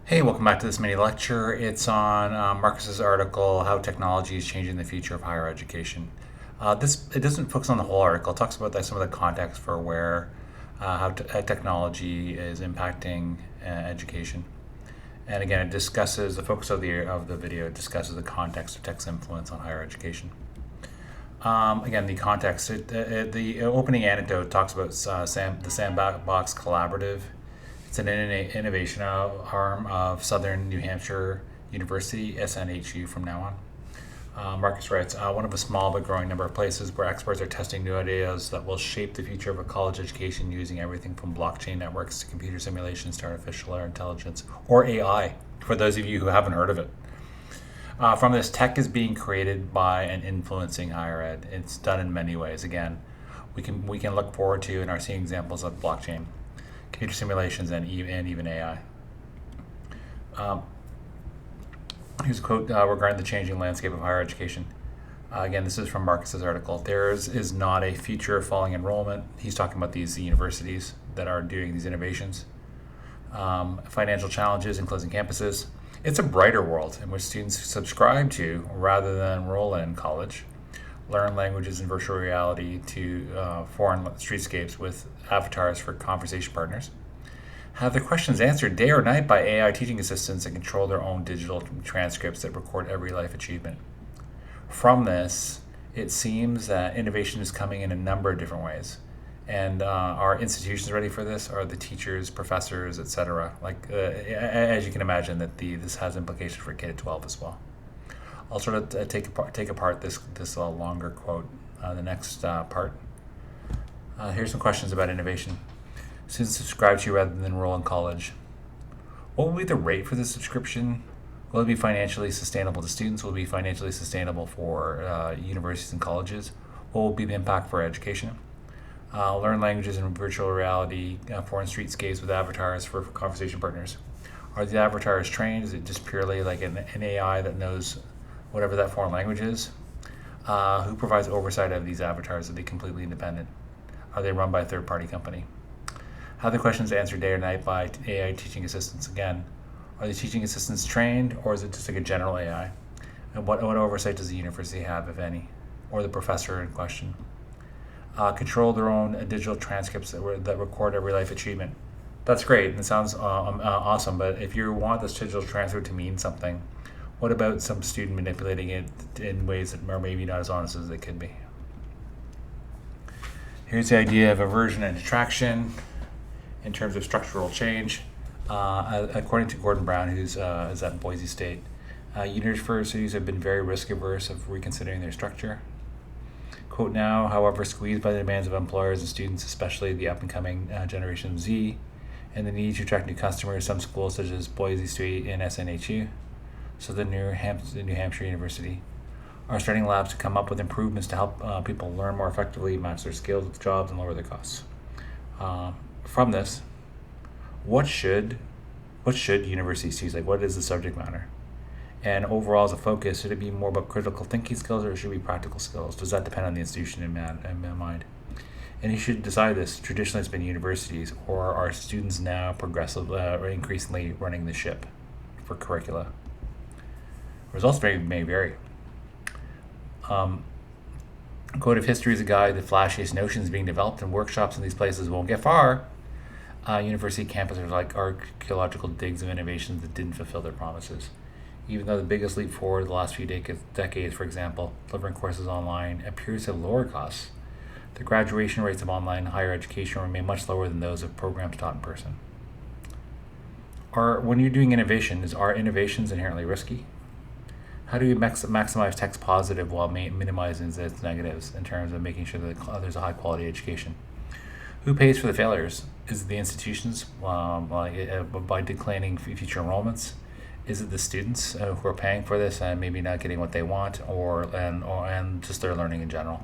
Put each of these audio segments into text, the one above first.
Hey, welcome back to this mini lecture. It's on Marcus's article, How Technology is Changing the Future of Higher Education. It doesn't focus on the whole article. It talks about some of the context for where how technology is impacting education. And again, it discusses the focus of the video. It discusses the context of tech's influence on higher education. Again, the context. The opening anecdote talks about the Sandbox Collaborative. It's an innovation arm of Southern New Hampshire University, SNHU from now on. Marcus writes, one of a small but growing number of places where experts are testing new ideas that will shape the future of a college education using everything from blockchain networks to computer simulations to artificial intelligence, or AI, for those of you who haven't heard of it. From this, tech is being created by and influencing higher ed. It's done in many ways. Again, we can look forward to and are seeing examples of blockchain, computer simulations, and even AI. Here's a quote regarding the changing landscape of higher education. Again, this is from Marcus's article. There is not a future of falling enrollment. He's talking about these universities that are doing these innovations. Financial challenges in closing campuses. It's a brighter world in which students subscribe to, rather than enroll in college, learn languages in virtual reality to foreign streetscapes with avatars for conversation partners, have their questions answered day or night by AI teaching assistants and control their own digital transcripts that record every life achievement. From this, it seems that innovation is coming in a number of different ways. And are institutions ready for this? Are the teachers, professors, etc.? As you can imagine, that this has implications for K-12 as well. I'll sort of take apart this longer quote. The next part. Here's some questions about innovation. Students subscribe to you rather than enroll in college. What will be the rate for the subscription? Will it be financially sustainable to students? Will it be financially sustainable for universities and colleges? What will be the impact for education? Learn languages in virtual reality, foreign streetscapes with avatars for conversation partners. Are the avatars trained? Is it just purely like an AI that knows whatever that foreign language is? Who provides oversight of these avatars? Are they completely independent? Are they run by a third-party company? How are the questions answered day or night by AI teaching assistants again? Are the teaching assistants trained, or is it just like a general AI? And what oversight does the university have, if any, or the professor in question? Control their own digital transcripts that record every life achievement. That's great, and it sounds awesome, but if you want this digital transcript to mean something, what about some student manipulating it in ways that are maybe not as honest as they could be? Here's the idea of aversion and detraction in terms of structural change. According to Gordon Brown, who's is at Boise State, universities have been very risk averse of reconsidering their structure. Quote, now, however, squeezed by the demands of employers and students, especially the up-and-coming Generation Z, and the need to attract new customers, some schools such as Boise State and SNHU, so the New Hampshire University, are starting labs to come up with improvements to help people learn more effectively, match their skills with jobs, and lower their costs. From this, what should universities choose? Like, what is the subject matter? And overall, as a focus, should it be more about critical thinking skills, or should it be practical skills? Does that depend on the institution in mind? And you should decide this. Traditionally, it's been universities, or are students now progressively or increasingly running the ship for curricula? Results may vary. Quote, if history is a guide, the flashiest notions being developed in workshops in these places won't get far. University campuses are like archaeological digs of innovations that didn't fulfill their promises. Even though the biggest leap forward the last few decades, for example, delivering courses online, appears to lower costs, the graduation rates of online higher education remain much lower than those of programs taught in person. When you're doing innovations, are innovations inherently risky? How do you maximize tech's positive while minimizing its negatives in terms of making sure that there's a high quality education? Who pays for the failures? Is it the institutions by declining future enrollments? Is it the students who are paying for this and maybe not getting what they want, and just their learning in general?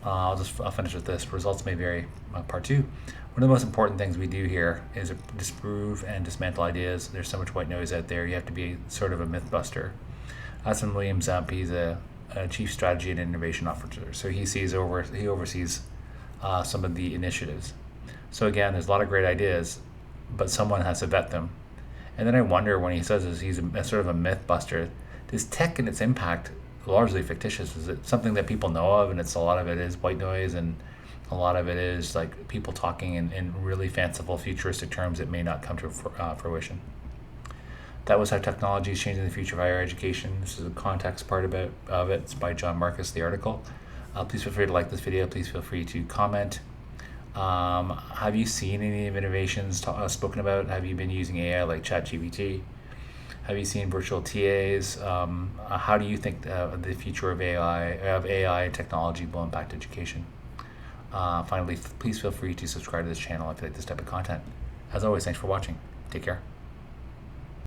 I'll finish with this. Results may vary. Part 2. One of the most important things we do here is disprove and dismantle ideas. There's so much white noise out there. You have to be sort of a myth buster. Aston Williams, he's a chief strategy and innovation officer. So he oversees some of the initiatives. So again, there's a lot of great ideas, but someone has to vet them. And then I wonder when he says this, he's a sort of a myth buster. Is tech and its impact largely fictitious? Is it something that people know of, and it's a lot of it is white noise, and a lot of it is like people talking in really fanciful futuristic terms that may not come to fruition? That was how technology is changing the future of higher education. This is a context part of it. It's by John Marcus, the article. Please feel free to like this video. Please feel free to comment. Have you seen any of innovations spoken about? Have you been using AI like ChatGPT? Have you seen virtual TAs? How do you think the future of AI technology will impact education? Finally, please feel free to subscribe to this channel if you like this type of content. As always, thanks for watching. Take care.